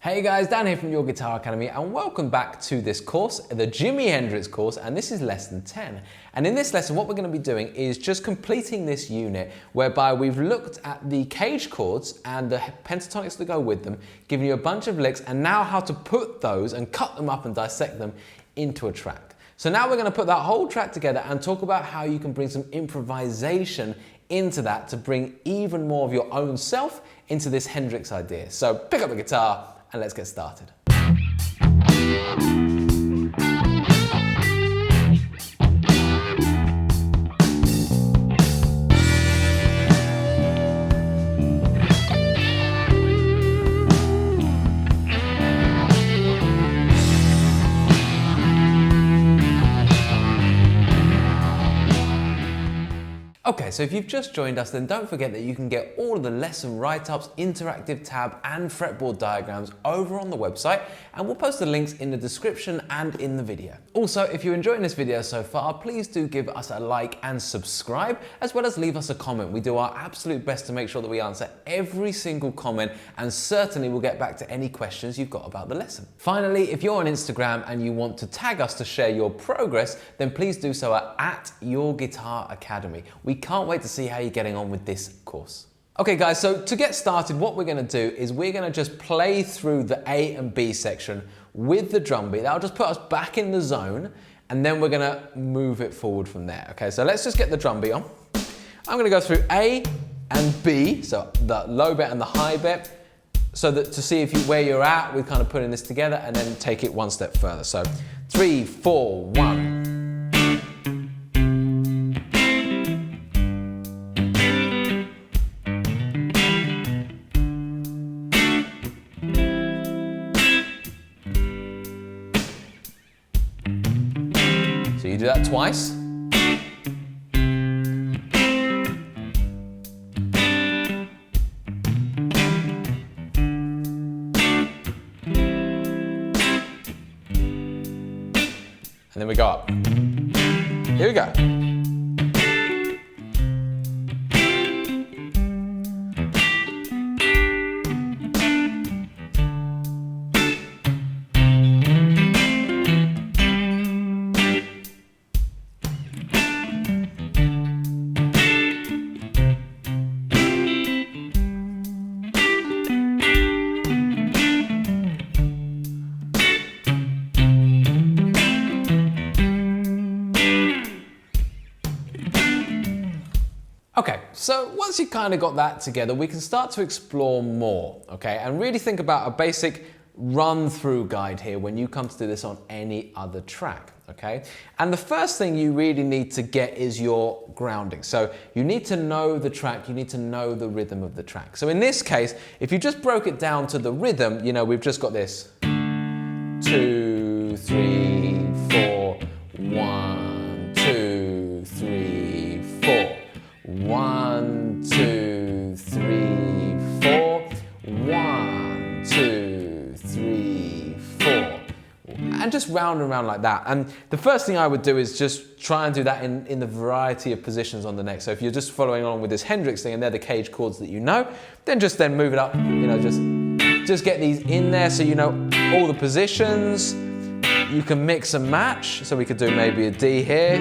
Hey guys, Dan here from Your Guitar Academy and welcome back to this course, the Jimi Hendrix course, and this is lesson 10. And in this lesson what we're going to be doing is just completing this unit whereby we've looked at the cage chords and the pentatonics that go with them, giving you a bunch of licks and now how to put those and cut them up and dissect them into a track. So now we're going to put that whole track together and talk about how you can bring some improvisation into that to bring even more of your own self into this Hendrix idea. So pick up a guitar and let's get started. Okay, so if you've just joined us, then don't forget that you can get all of the lesson write-ups, interactive tab and fretboard diagrams over on the website, and we'll post the links in the description and in the video. Also, if you're enjoying this video so far, please do give us a like and subscribe, as well as leave us a comment. We do our absolute best to make sure that we answer every single comment, and certainly we'll get back to any questions you've got about the lesson. Finally, if you're on Instagram and you want to tag us to share your progress, then please do so at Your Guitar Academy. We can't wait to see how you're getting on with this course. Okay guys, so to get started, what we're going to do is we're going to just play through the A and B section with the drum beat. That'll just put us back in the zone, and then we're going to move it forward from there. Okay, so let's just get the drum beat on. I'm going to go through A and B, so the low bit and the high bit, so that to see where you're at with kind of putting this together, and then take it one step further. So 3, 4, 1. So you do that twice. And then we go up. Here we go. Okay, so once you kind of got that together, we can start to explore more, okay? And really think about a basic run-through guide here when you come to do this on any other track, okay? And the first thing you really need to get is your grounding. So you need to know the track, you need to know the rhythm of the track. So in this case, if you just broke it down to the rhythm, you know, we've just got this 2, 3, 4, 1, 2, 3, 4. 1, 2, 3, 4. 1, 2, 3, 4. And just round and round like that. And the first thing I would do is just try and do that in the variety of positions on the neck. So if you're just following along with this Hendrix thing and they're the cage chords that you know, then move it up, you know, just get these in there so you know all the positions. You can mix and match. So we could do maybe a D here,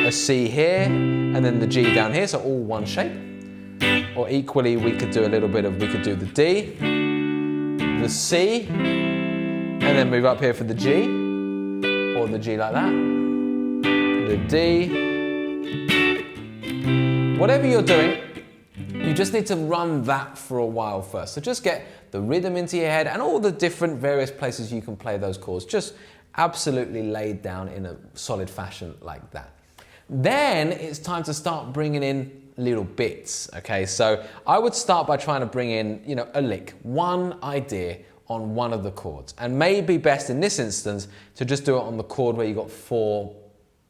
a C here, and then the G down here, so all one shape. Or equally, we could do the D, the C, and then move up here for the G, or the G like that, the D. Whatever you're doing, you just need to run that for a while first. So just get the rhythm into your head and all the different various places you can play those chords, just absolutely laid down in a solid fashion like that. Then it's time to start bringing in little bits, okay? So I would start by trying to bring in, you know, a lick, one idea on one of the chords. And maybe best in this instance to just do it on the chord where you've got 4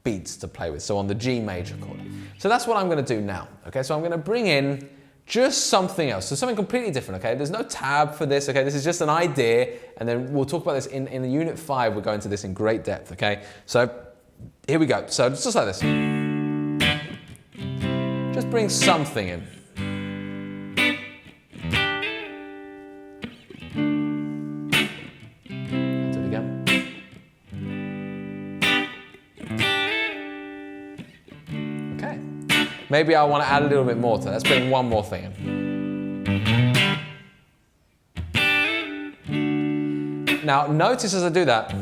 beats to play with, so on the G major chord. So that's what I'm gonna do now, okay? So I'm gonna bring in just something else, so something completely different, okay? There's no tab for this, okay? This is just an idea, and then we'll talk about this in the Unit 5, we'll go into this in great depth, okay? So here we go, so just like this. Just bring something in. Maybe I want to add a little bit more to that. Let's bring one more thing in. Now, notice as I do that,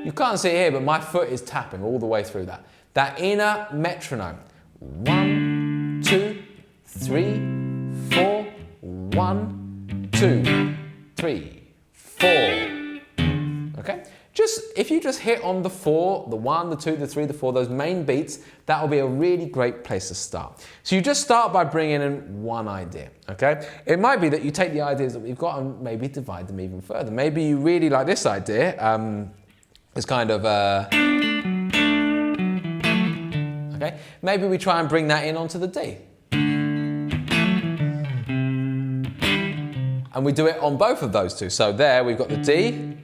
you can't see it here, but my foot is tapping all the way through that. That inner metronome. 1, 2, 3, 4. 1, 2, 3, 4. Okay? If you just hit on the 4, the 1, the 2, the 3, the 4, those main beats, that will be a really great place to start. So you just start by bringing in one idea, okay? It might be that you take the ideas that we've got and maybe divide them even further. Maybe you really like this idea. It's kind of, okay? Maybe we try and bring that in onto the D. And we do it on both of those two. So there we've got the D.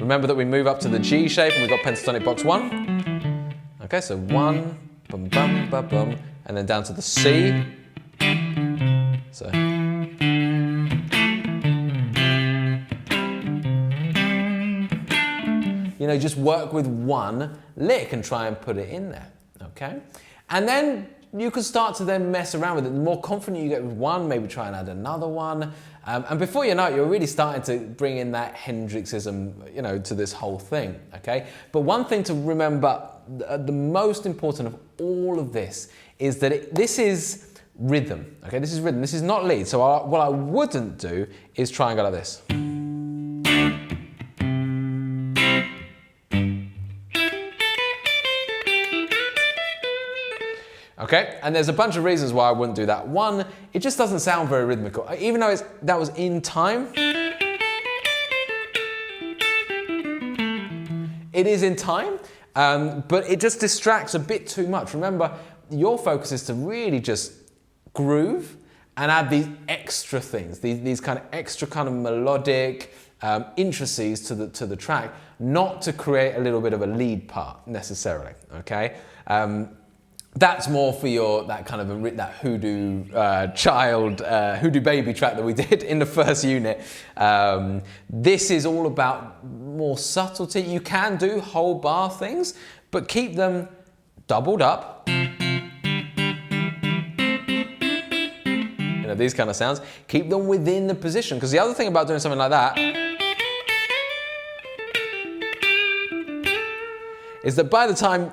Remember that we move up to the G shape and we've got pentatonic box 1. Okay, so 1, bum, bum, bum, bum, and then down to the C. So. You know, just work with one lick and try and put it in there, okay? And then you can start to then mess around with it. The more confident you get with one, maybe try and add another one. And before you know it, you're really starting to bring in that Hendrixism, you know, to this whole thing, okay? But one thing to remember, the most important of all of this is that this is rhythm, okay? This is rhythm, this is not lead. So what I wouldn't do is try and go like this. Okay, and there's a bunch of reasons why I wouldn't do that. One, it just doesn't sound very rhythmical. Even though that was in time, it is in time, but it just distracts a bit too much. Remember, your focus is to really just groove and add these extra things, these kind of extra kind of melodic intricacies to the track, not to create a little bit of a lead part necessarily, okay? That's more for that kind of that hoodoo hoodoo baby track that we did in the first unit. This is all about more subtlety. You can do whole bar things, but keep them doubled up. You know, these kind of sounds. Keep them within the position, because the other thing about doing something like that is that by the time,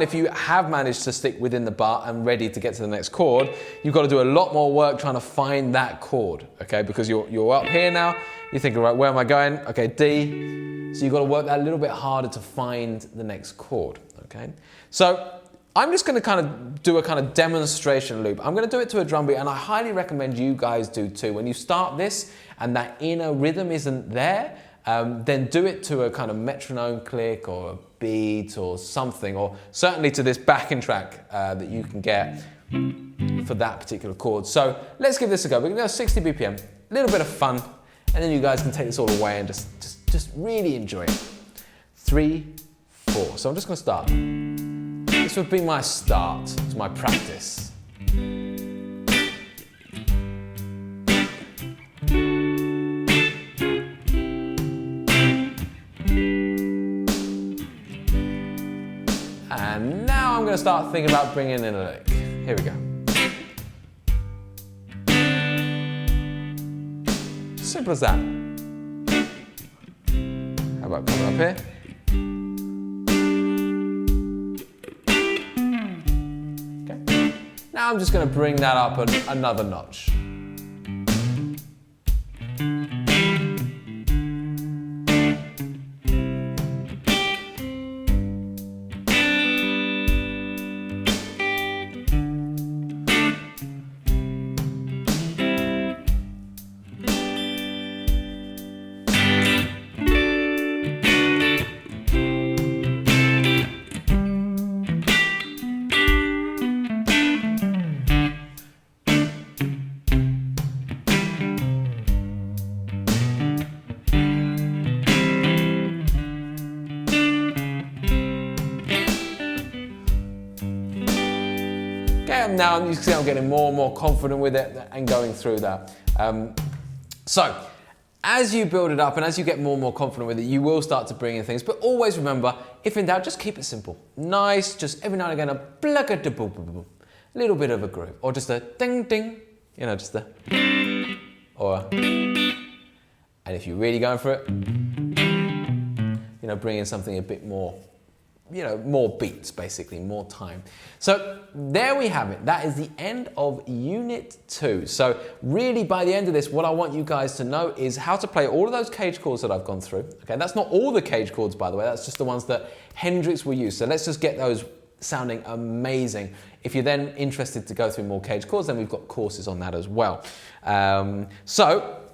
if you have managed to stick within the bar and ready to get to the next chord, you've got to do a lot more work trying to find that chord, okay? Because you're up here now, you're thinking, right, where am I going? Okay, D. So you've got to work that a little bit harder to find the next chord, okay? So I'm just going to kind of do a kind of demonstration loop. I'm going to do it to a drum beat, and I highly recommend you guys do too. When you start this and that inner rhythm isn't there, then do it to a kind of metronome click or a beat or something, or certainly to this backing track that you can get for that particular chord. So let's give this a go. We're going to go 60 BPM, a little bit of fun, and then you guys can take this all away and just really enjoy it. 3, 4. So I'm just going to start. This would be my start, it's my practice. And now I'm going to start thinking about bringing in a lick. Here we go. Simple as that. How about coming up here? Okay. Now I'm just going to bring that up another notch. Now you can see I'm getting more and more confident with it and going through that. So As you build it up and as you get more and more confident with it, you will start to bring in things. But always remember, if in doubt, just keep it simple. Nice, just every now and again, a little bit of a groove. Or just a ding ding, you know, just a, or a, and if you're really going for it, you know, bring in something a bit more, you know, more beats, basically, more time. So there we have it. That is the end of Unit 2. So really, by the end of this, what I want you guys to know is how to play all of those cage chords that I've gone through. Okay, that's not all the cage chords, by the way. That's just the ones that Hendrix will use. So let's just get those sounding amazing. If you're then interested to go through more cage chords, then we've got courses on that as well. So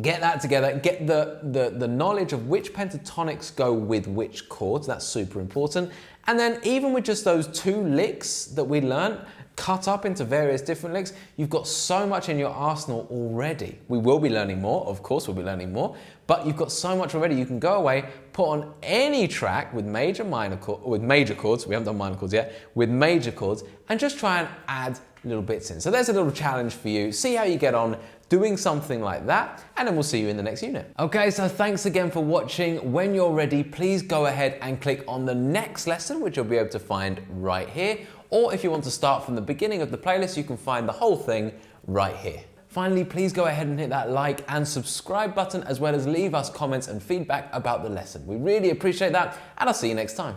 get that together, get the knowledge of which pentatonics go with which chords, that's super important. And then even with just those 2 licks that we learned, cut up into various different licks, you've got so much in your arsenal already. We will be learning more, of course we'll be learning more, but you've got so much already. You can go away, put on any track with major chords, we haven't done minor chords yet, with major chords, and just try and add little bits in. So there's a little challenge for you. See how you get on doing something like that, and then we'll see you in the next unit. Okay, so thanks again for watching. When you're ready, please go ahead and click on the next lesson, which you'll be able to find right here. Or if you want to start from the beginning of the playlist, you can find the whole thing right here. Finally, please go ahead and hit that like and subscribe button, as well as leave us comments and feedback about the lesson. We really appreciate that, and I'll see you next time.